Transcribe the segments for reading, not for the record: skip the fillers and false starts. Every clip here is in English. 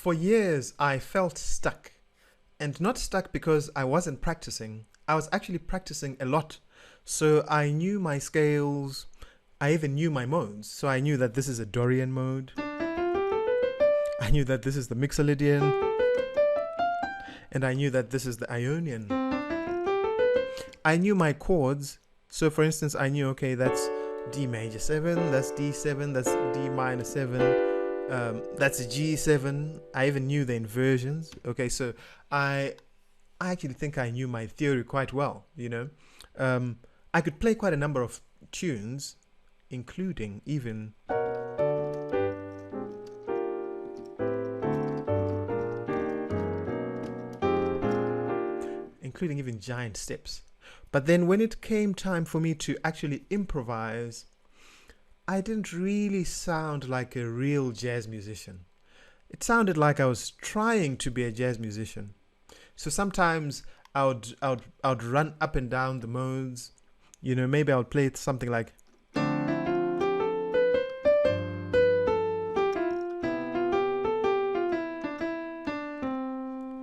For years, I felt stuck. And not stuck because I wasn't practicing. I was actually practicing a lot. So I knew my scales. I even knew my modes. So I knew that this is a Dorian mode. I knew that this is the Mixolydian. And I knew that this is the Ionian. I knew my chords. So for instance, I knew, okay, that's D major 7, that's D7, that's D minor 7, that's G7. I even knew the inversions. Okay, so I actually think I knew my theory quite well, you know. I could play quite a number of tunes, including even giant steps. But then when it came time for me to actually improvise, I didn't really sound like a real jazz musician. It sounded like I was trying to be a jazz musician. So sometimes I would run up and down the modes. You know, maybe I would play something like,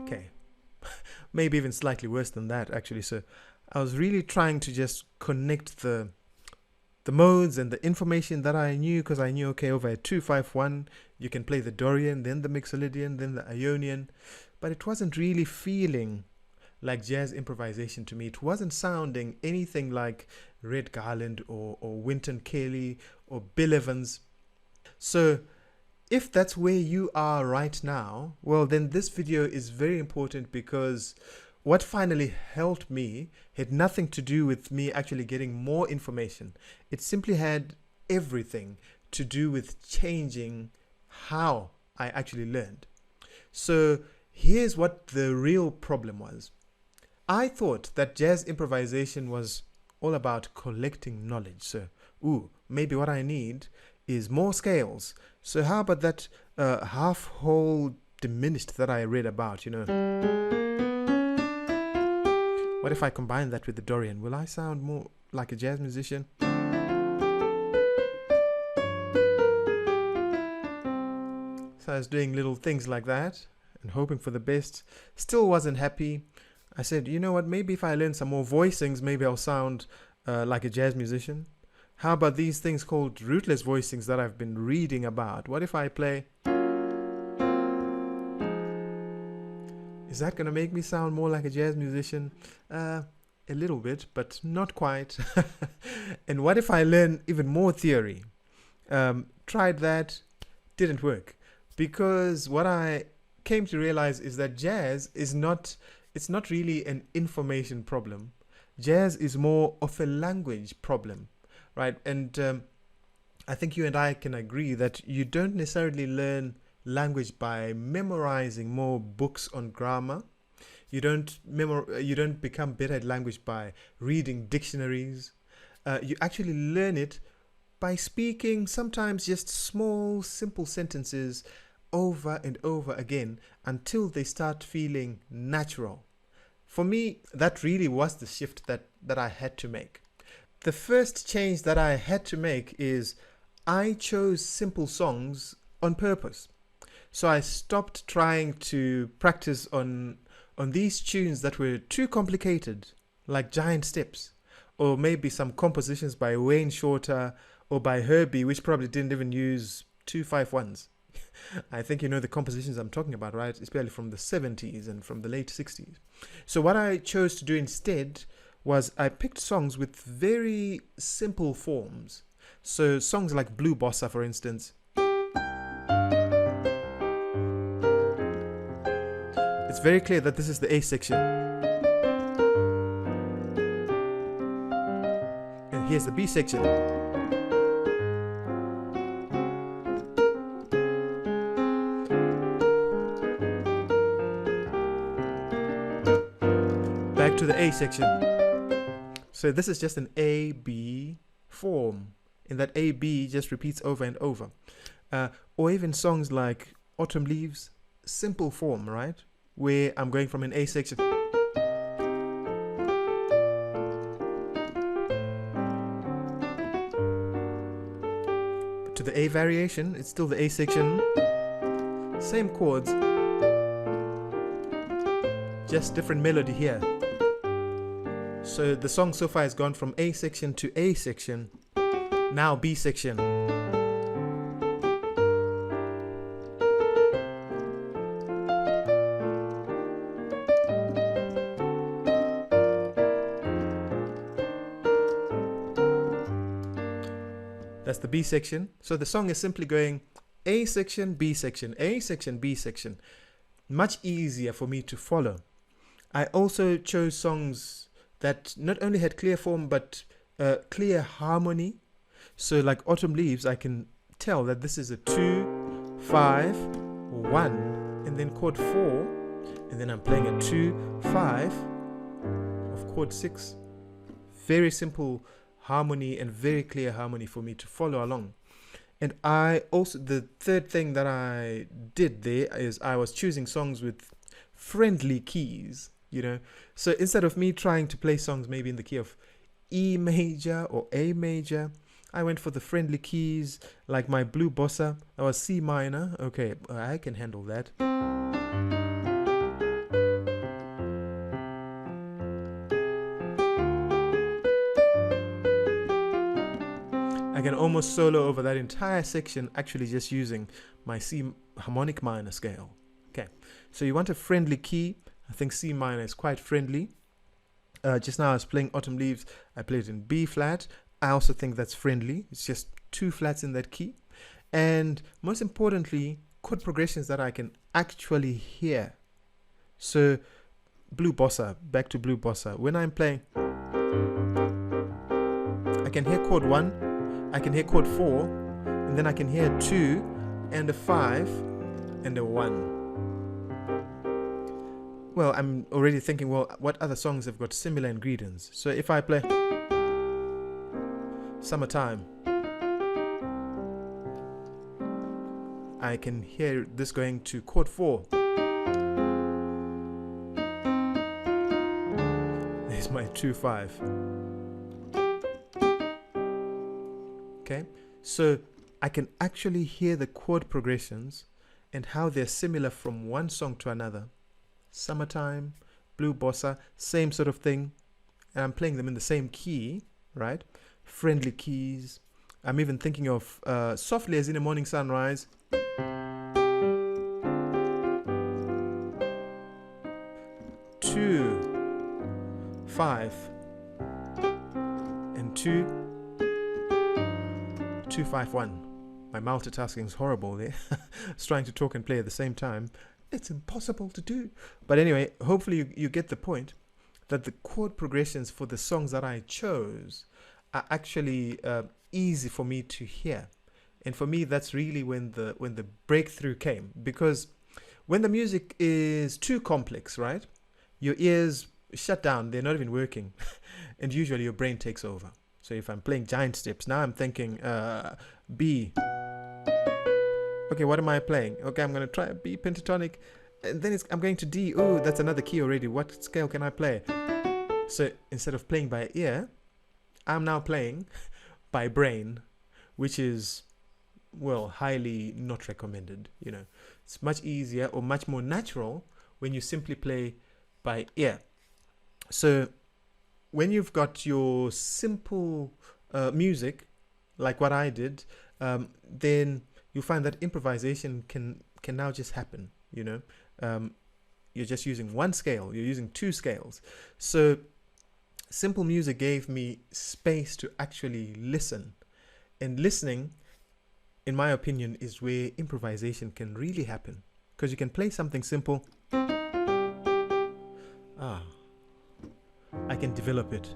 okay, maybe even slightly worse than that actually. So I was really trying to just connect the modes and the information that I knew, because I knew, okay, over a 2-5-1 you can play the Dorian, then the Mixolydian, then the Ionian, but it wasn't really feeling like jazz improvisation to me. It wasn't sounding anything like Red Garland or Wynton Kelly or Bill Evans. So if that's where you are right now, well, then this video is very important, because what finally helped me had nothing to do with me actually getting more information. It simply had everything to do with changing how I actually learned. So here's what the real problem was. I thought that jazz improvisation was all about collecting knowledge. So, maybe what I need is more scales. So how about that half whole diminished that I read about, you know? What if I combine that with the Dorian? Will I sound more like a jazz musician? So I was doing little things like that and hoping for the best. Still wasn't happy. I said, you know what, maybe if I learn some more voicings, maybe I'll sound like a jazz musician. How about these things called rootless voicings that I've been reading about? What if I play? Is that going to make me sound more like a jazz musician? A little bit, but not quite. And what if I learn even more theory? Tried that, didn't work. Because what I came to realize is that jazz is not, it's not really an information problem. Jazz is more of a language problem, right? And I think you and I can agree that you don't necessarily learn language by memorizing more books on grammar. You don't become better at language by reading dictionaries. You actually learn it by speaking sometimes just small, simple sentences over and over again until they start feeling natural. For me, that really was the shift that I had to make. The first change that I had to make is I chose simple songs on purpose. So I stopped trying to practice on these tunes that were too complicated, like Giant Steps, or maybe some compositions by Wayne Shorter or by Herbie, which probably didn't even use 2-5-1s. I think you know the compositions I'm talking about, right? Especially from the 70s and from the late 60s. So what I chose to do instead was I picked songs with very simple forms. So songs like Blue Bossa, for instance. It's very clear that this is the A section. And here's the B section. Back to the A section. So this is just an A-B form. And that A-B just repeats over and over. Or even songs like Autumn Leaves, simple form, right? Where I'm going from an A section to the A variation. It's still the A section, same chords, just different melody here. So the song so far has gone from A section to A section, now B section. That's the B section. So the song is simply going A section, B section, A section, B section. Much easier for me to follow. I also chose songs that not only had clear form but clear harmony. So like Autumn Leaves, I can tell that this is a 2, 5, 1, and then chord 4, and then I'm playing a 2, 5 of chord 6. Very simple harmony and very clear harmony for me to follow along. And I also, the third thing that I did there is I was choosing songs with friendly keys, you know. So instead of me trying to play songs maybe in the key of E major or A major, I went for the friendly keys, like my blue bossa. That was C minor. Okay, I can handle that. I can almost solo over that entire section actually just using my C harmonic minor scale. Okay, so you want a friendly key. I think C minor is quite friendly. Just now I was playing Autumn Leaves. I played it in B flat. I also think that's friendly. It's just 2 flats in that key. And most importantly, chord progressions that I can actually hear. So blue bossa, back to blue bossa. When I'm playing, I can hear chord 1, I can hear chord 4, and then I can hear 2 and a 5 and a 1. Well, I'm already thinking, well, what other songs have got similar ingredients? So if I play Summertime, I can hear this going to chord 4. There's my 2-5. Okay, so I can actually hear the chord progressions and how they're similar from one song to another. Summertime, blue bossa, same sort of thing, and I'm playing them in the same key, right? Friendly keys. I'm even thinking of Softly as in a Morning Sunrise. 2, 5, and 2, 2, 5, 1. My multitasking is horrible there. I was trying to talk and play at the same time. It's impossible to do. But anyway, hopefully you get the point that the chord progressions for the songs that I chose are actually easy for me to hear. And for me, that's really when the breakthrough came. Because when the music is too complex, right? Your ears shut down. They're not even working. And usually your brain takes over. So if I'm playing giant steps, now I'm thinking B. Okay, what am I playing? Okay, I'm going to try a B pentatonic. And then I'm going to D. Oh, that's another key already. What scale can I play? So instead of playing by ear, I'm now playing by brain, which is, well, highly not recommended. You know, it's much easier or much more natural when you simply play by ear. So when you've got your simple music, like what I did, then you find that improvisation can now just happen. You know, you're just using one scale, you're using 2 scales. So simple music gave me space to actually listen, and listening, in my opinion, is where improvisation can really happen, because you can play something simple. I can develop it.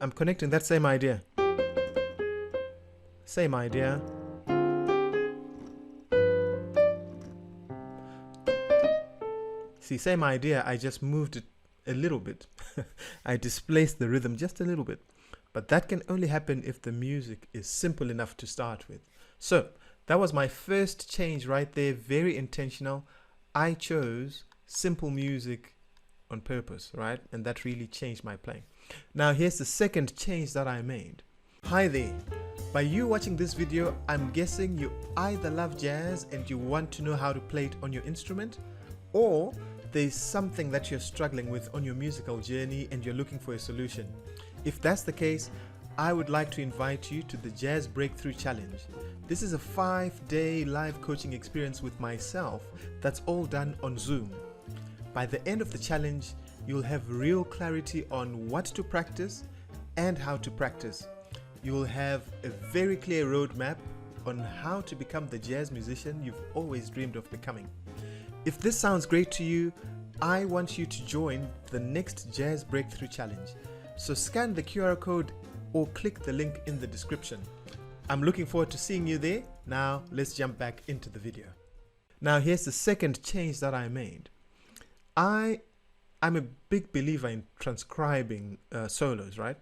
I'm connecting that same idea. Same idea. See, same idea, I just moved it a little bit. I displaced the rhythm just a little bit. But that can only happen if the music is simple enough to start with. So, That was my first change right there, very intentional. I chose simple music on purpose, right? And that really changed my playing. Now here's the second change that I made. Hi there. By you watching this video, I'm guessing you either love jazz and you want to know how to play it on your instrument, or there's something that you're struggling with on your musical journey and you're looking for a solution. If that's the case, I would like to invite you to the Jazz Breakthrough Challenge. This is a 5-day live coaching experience with myself that's all done on Zoom. By the end of the challenge, you'll have real clarity on what to practice and how to practice. You will have a very clear roadmap on how to become the jazz musician you've always dreamed of becoming. If this sounds great to you, I want you to join the next Jazz Breakthrough Challenge. So scan the QR code or click the link in the description. I'm looking forward to seeing you there. Now let's jump back into the video. Now here's the second change that I made. I'm a big believer in transcribing solos, right?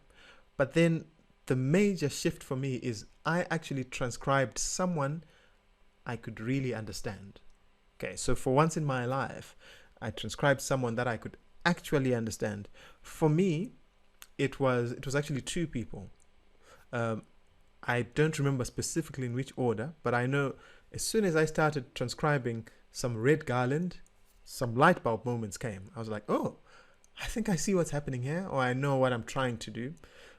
But then the major shift for me is I actually transcribed someone I could really understand. Okay, so for once in my life, I transcribed someone that I could actually understand. For me, it was actually two people. I don't remember specifically in which order, but I know as soon as I started transcribing some Red Garland, some light bulb moments came. I was like, oh, I think I see what's happening here, or I know what I'm trying to do.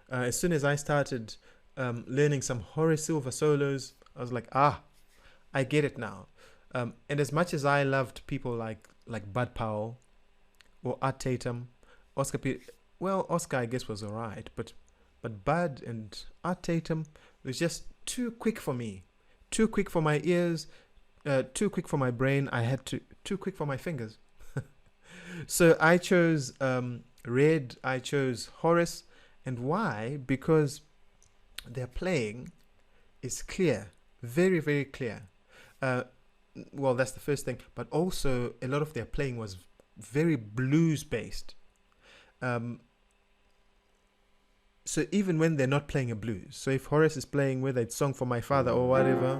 As soon as I started learning some Horace Silver solos, I was like, I get it now. And as much as I loved people like Bud Powell or Art Tatum, Oscar I guess was alright, but Bud and Art Tatum was just too quick for me, too quick for my ears, too quick for my brain. Too quick for my fingers. So I chose Red, I chose Horace. And why? Because their playing is clear, very, very clear. Well, that's the first thing, but also a lot of their playing was very blues based. So even when they're not playing a blues, so if Horace is playing whether it's Song for My Father or whatever,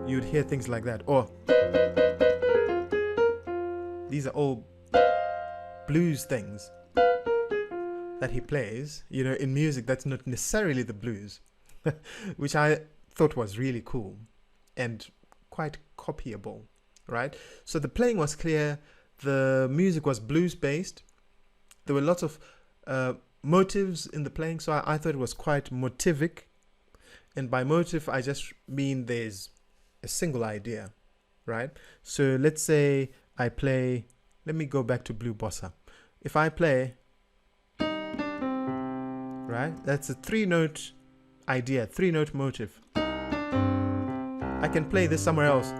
you'd hear things like that. Or these are all blues things that he plays, in music that's not necessarily the blues, which I thought was really cool and quite copyable, right? So the playing was clear, the music was blues based, there were lots of motives in the playing, so I thought it was quite motivic. And by motive, I just mean there's a single idea, right? So let's say I play, let me go back to Blue Bossa. If I play, right, that's a 3-note idea, 3-note motive. I can play this somewhere else.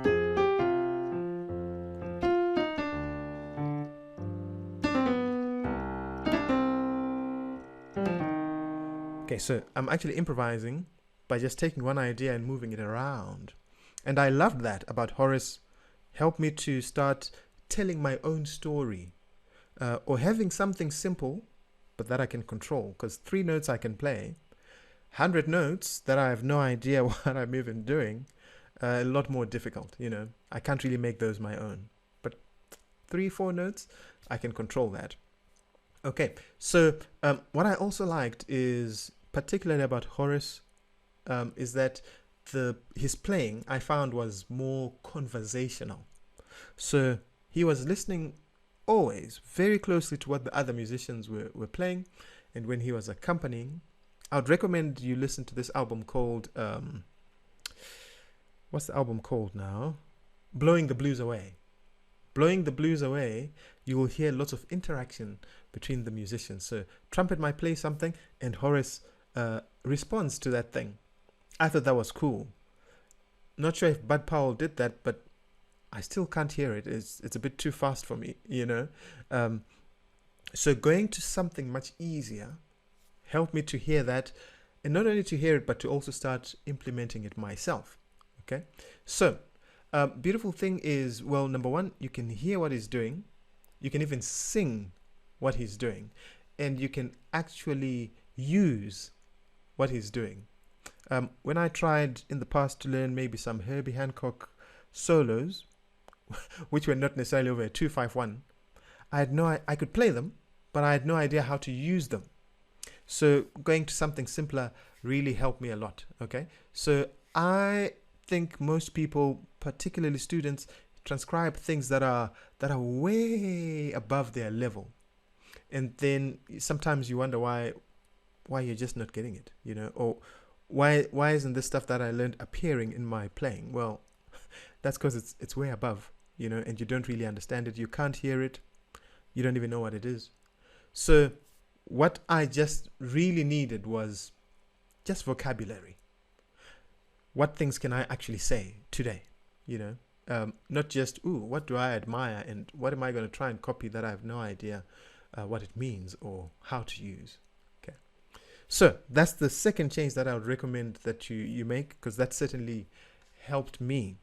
Okay, so I'm actually improvising by just taking one idea and moving it around. And I loved that about Horace. Helped me to start telling my own story, or having something simple but that I can control, because 3 notes I can play, 100 notes that I have no idea what I'm even doing, a lot more difficult. I can't really make those my own, but 3-4 notes I can control that. Okay, so what I also liked is, particularly about Horace, is that his playing I found was more conversational. So he was listening always very closely to what the other musicians were playing, and when he was accompanying, I would recommend you listen to this album called what's the album called now? Blowing the Blues Away. Blowing the Blues Away, you will hear lots of interaction between the musicians. So trumpet might play something and Horace responds to that thing. I thought that was cool. Not sure if Bud Powell did that, but I still can't hear it. It's a bit too fast for me, So going to something much easier helped me to hear that, and not only to hear it, but to also start implementing it myself. Okay, so beautiful thing is, well, number one, you can hear what he's doing, you can even sing what he's doing, and you can actually use what he's doing. When I tried in the past to learn maybe some Herbie Hancock solos, which were not necessarily over a 2-5-1, I could play them, but I had no idea how to use them. So going to something simpler really helped me a lot. Okay, so I think most people, particularly students, transcribe things that are way above their level, and then sometimes you wonder why you're just not getting it, or why isn't this stuff that I learned appearing in my playing? Well, that's because it's way above, and you don't really understand it. You can't hear it. You don't even know what it is. So what I just really needed was just vocabulary. What things can I actually say today? Not just, what do I admire and what am I going to try and copy that I have no idea what it means or how to use. Okay, so that's the second change that I would recommend that you make, because that certainly helped me.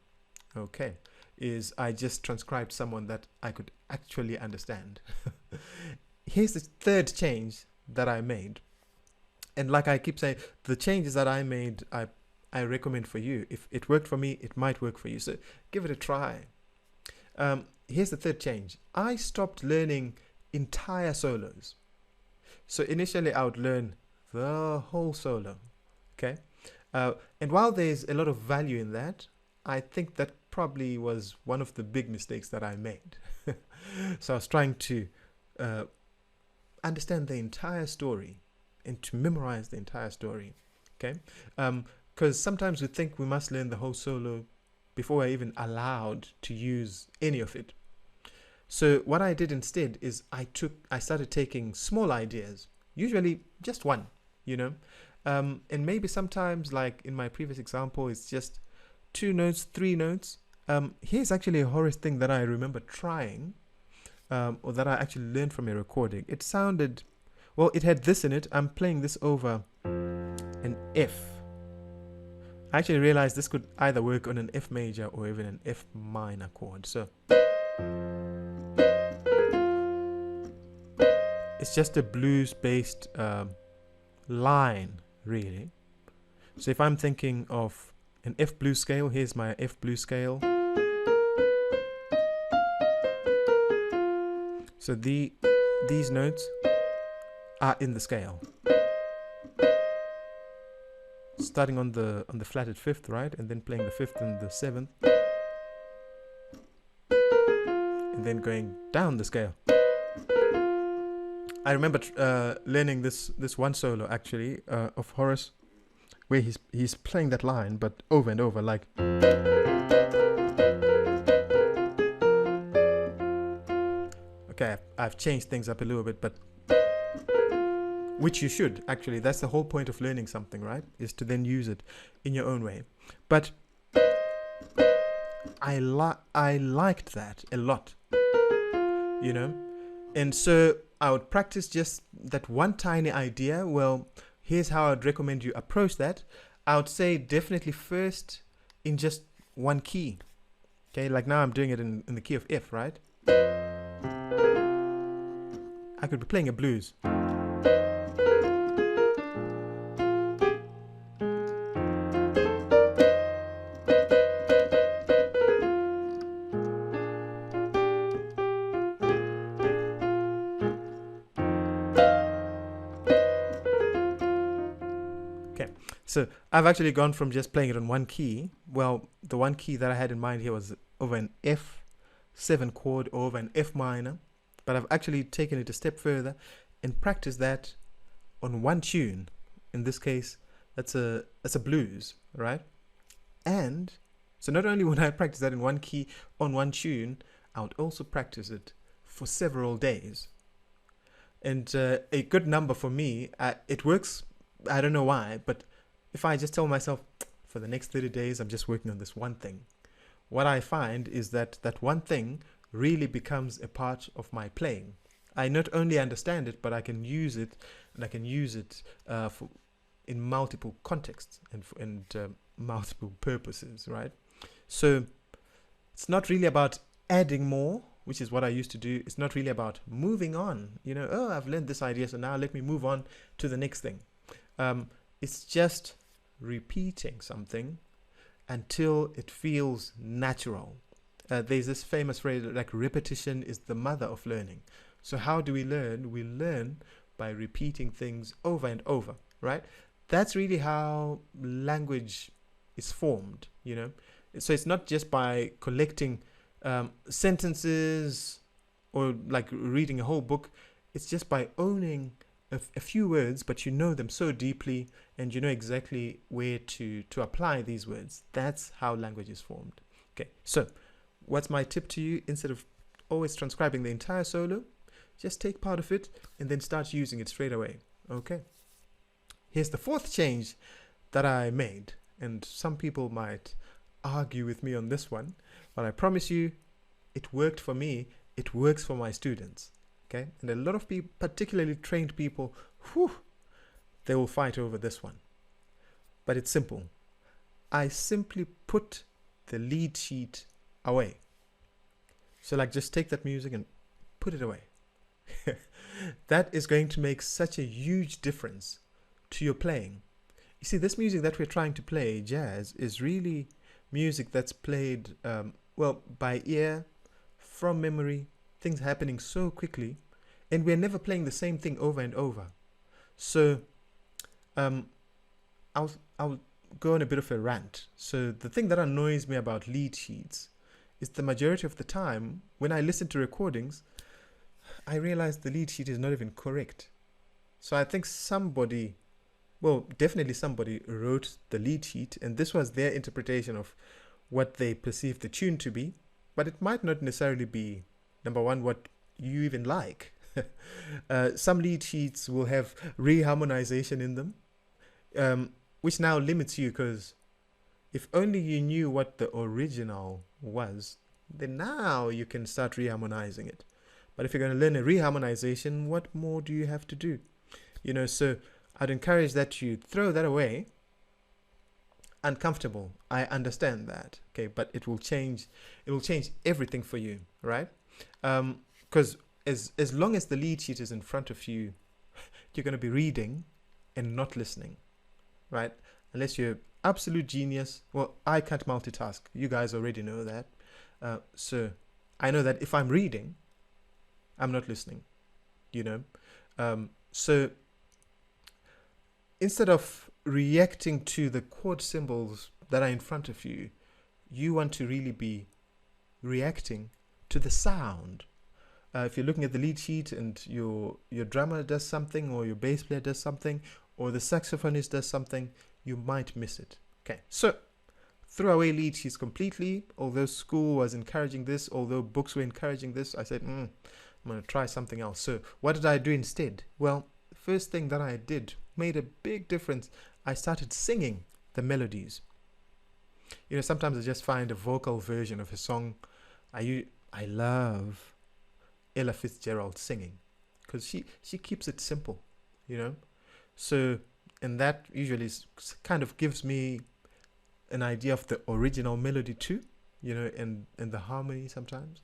Okay, is I just transcribed someone that I could actually understand. Here's the third change that I made, and like I keep saying, the changes that I made, I recommend for you. If it worked for me, it might work for you. So give it a try. Here's the third change. I stopped learning entire solos. So initially I would learn the whole solo. Okay. And while there's a lot of value in that, I think that probably was one of the big mistakes that I made. So I was trying to understand the entire story and to memorize the entire story. Okay. Because sometimes we think we must learn the whole solo before we're even allowed to use any of it. So what I did instead is I started taking small ideas, usually just one, and maybe sometimes, like in my previous example, it's just 2 notes, 3 notes. Here's actually a Horace thing that I remember trying, or that I actually learned from a recording. It sounded, well, it had this in it. I'm playing this over an F. I actually realized this could either work on an F major or even an F minor chord. So it's just a blues-based line, really. So if I'm thinking of an F blues scale, here's my F blues scale. So these notes are in the scale, starting on the flatted 5th, right, and then playing the 5th and the 7th, and then going down the scale. I remember learning this one solo actually of Horace, where he's playing that line but over and over, like. Okay, I've changed things up a little bit, but which you should actually. That's the whole point of learning something, right? Is to then use it in your own way. But I liked that a lot, and so I would practice just that one tiny idea. Well, here's how I'd recommend you approach that. I would say definitely first in just one key. Okay, like now I'm doing it in the key of F, right? I could be playing a blues. Okay, so I've actually gone from just playing it on one key. Well, the one key that I had in mind here was over an F7 chord or over an F minor. But I've actually taken it a step further and practiced that on one tune. In this case, that's a blues, right? And so not only would I practice that in one key on one tune, I would also practice it for several days. And a good number for me, it works. I don't know why, but if I just tell myself for the next 30 days, I'm just working on this one thing, what I find is that that one thing really becomes a part of my playing. I not only understand it, but I can use it, and I can use it in multiple contexts and multiple purposes, right? So it's not really about adding more, which is what I used to do. It's not really about moving on. I've learned this idea, so now let me move on to the next thing. It's just repeating something until it feels natural. There's this famous phrase like repetition is the mother of learning. So how do we learn? We learn by repeating things over and over, right? That's really how language is formed, you know. So it's not just by collecting sentences or like reading a whole book. It's just by owning a few words, but you know them so deeply and you know exactly where to apply these words. That's how language is formed. Okay, so what's my tip to you? Instead of always transcribing the entire solo, just take part of it and then start using it straight away. Okay, here's the fourth change that I made, and some people might argue with me on this one, but I promise you it worked for me. It works for my students. Okay, and a lot of people, particularly trained people, they will fight over this one. But it's simple. I simply put the lead sheet away. So like just take that music and put it away. That is going to make such a huge difference to your playing. You see, this music that we're trying to play, jazz, is really music that's played, well, by ear, from memory, things happening so quickly, and we're never playing the same thing over and over. So I'll go on a bit of a rant. So the thing that annoys me about lead sheets is the majority of the time when I listen to recordings, I realize the lead sheet is not even correct. So I think somebody, well, definitely somebody wrote the lead sheet, and this was their interpretation of what they perceive the tune to be, but it might not necessarily be, number one, what you even like. Some lead sheets will have reharmonization in them, which now limits you, because if only you knew what the original was, then now you can start reharmonizing it. But if you're going to learn a reharmonization, what more do you have to do? You know, so I'd encourage that you throw that away. Uncomfortable, I understand that, okay, but it will change everything for you, right? Because as long as the lead sheet is in front of you, you're going to be reading and not listening, right? Unless you're absolute genius. Well, I can't multitask, you guys already know that. So I know that if I'm reading, I'm not listening, you know. So instead of reacting to the chord symbols that are in front of you, you want to really be reacting to the sound. If you're looking at the lead sheet and your drummer does something, or your bass player does something, or the saxophonist does something, you might miss it. Okay, so throw away lead sheets completely. Although school was encouraging this, although books were encouraging this, I said, I'm going to try something else. So what did I do instead? Well, the first thing that I did made a big difference. I started singing the melodies. You know, sometimes I just find a vocal version of a song. I love Ella Fitzgerald singing, because she keeps it simple, you know. So, and that usually kind of gives me an idea of the original melody too, you know, and the harmony sometimes.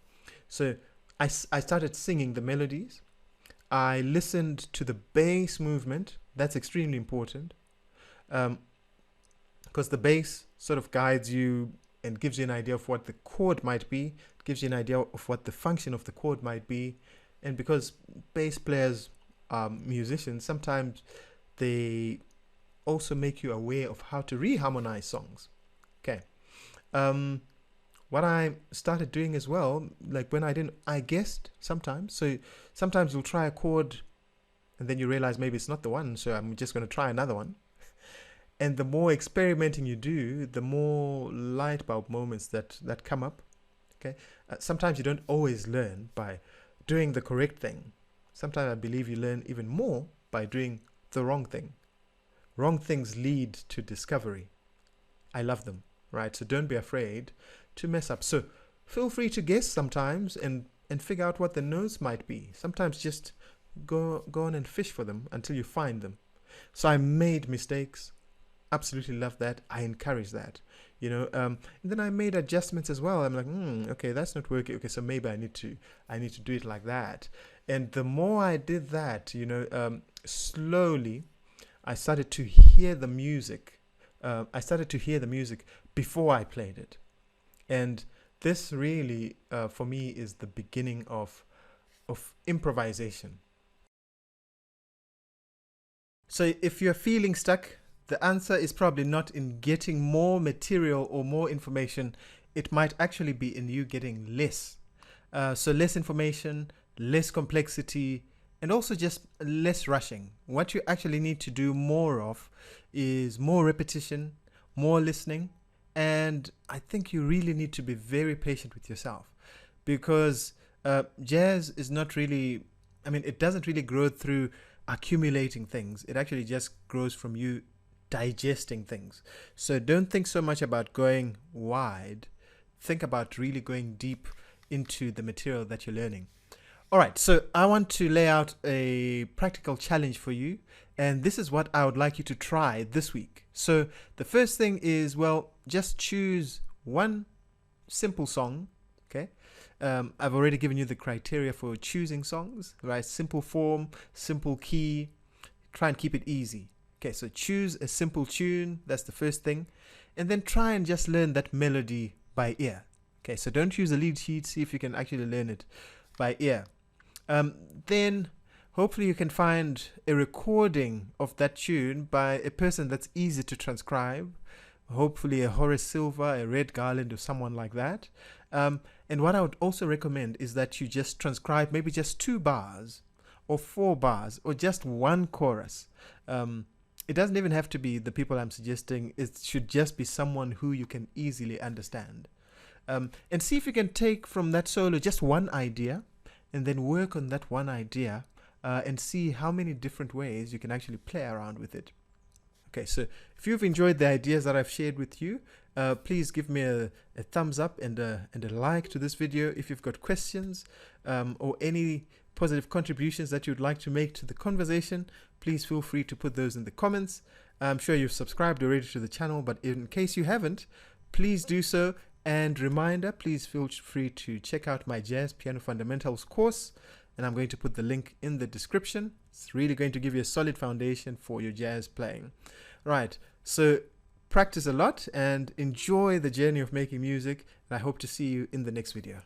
So I started singing the melodies. I listened to the bass movement. That's extremely important, because the bass sort of guides you and gives you an idea of what the chord might be, gives you an idea of what the function of the chord might be. And because bass players are musicians, sometimes they also make you aware of how to reharmonize songs. Okay. What I started doing as well, like when I guessed sometimes. So sometimes you'll try a chord and then you realize maybe it's not the one, so I'm just going to try another one. And the more experimenting you do, the more light bulb moments that come up. Okay. Sometimes you don't always learn by doing the correct thing. Sometimes I believe you learn even more by doing the wrong thing. Wrong things lead to discovery. I love them, right? So don't be afraid to mess up. So feel free to guess sometimes and figure out what the notes might be. Sometimes just go on and fish for them until you find them. So I made mistakes. Absolutely love that. I encourage that, you know. And then I made adjustments as well. I'm like, okay, that's not working. Okay, so maybe I need to do it like that. And the more I did that, you know, slowly I started to hear the music. I started to hear the music before I played it. And this really, for me, is the beginning of improvisation. So if you're feeling stuck, the answer is probably not in getting more material or more information. It might actually be in you getting less. So less information, less complexity, and also just less rushing. What you actually need to do more of is more repetition, more listening, and I think you really need to be very patient with yourself, because jazz is not really, I mean, it doesn't really grow through accumulating things. It actually just grows from you digesting things. So don't think so much about going wide. Think about really going deep into the material that you're learning. All right, so I want to lay out a practical challenge for you, and this is what I would like you to try this week. So the first thing is, well, just choose one simple song, okay? I've already given you the criteria for choosing songs, right? Simple form, simple key, try and keep it easy. Okay, so choose a simple tune, that's the first thing, and then try and just learn that melody by ear. Okay, so don't use a lead sheet, see if you can actually learn it by ear. Then hopefully you can find a recording of that tune by a person that's easy to transcribe, hopefully a Horace Silver, a Red Garland, or someone like that. And what I would also recommend is that you just transcribe maybe just 2 bars or 4 bars or just one chorus. It doesn't even have to be the people I'm suggesting. It should just be someone who you can easily understand. And see if you can take from that solo just one idea and then work on that one idea and see how many different ways you can actually play around with it. Okay, so if you've enjoyed the ideas that I've shared with you, please give me a thumbs up and a like to this video. If you've got questions or any positive contributions that you'd like to make to the conversation, please feel free to put those in the comments. I'm sure you've subscribed already to the channel, but in case you haven't, please do so. And reminder, please feel free to check out my Jazz Piano Fundamentals course, and I'm going to put the link in the description. It's really going to give you a solid foundation for your jazz playing. Right, so practice a lot and enjoy the journey of making music, and I hope to see you in the next video.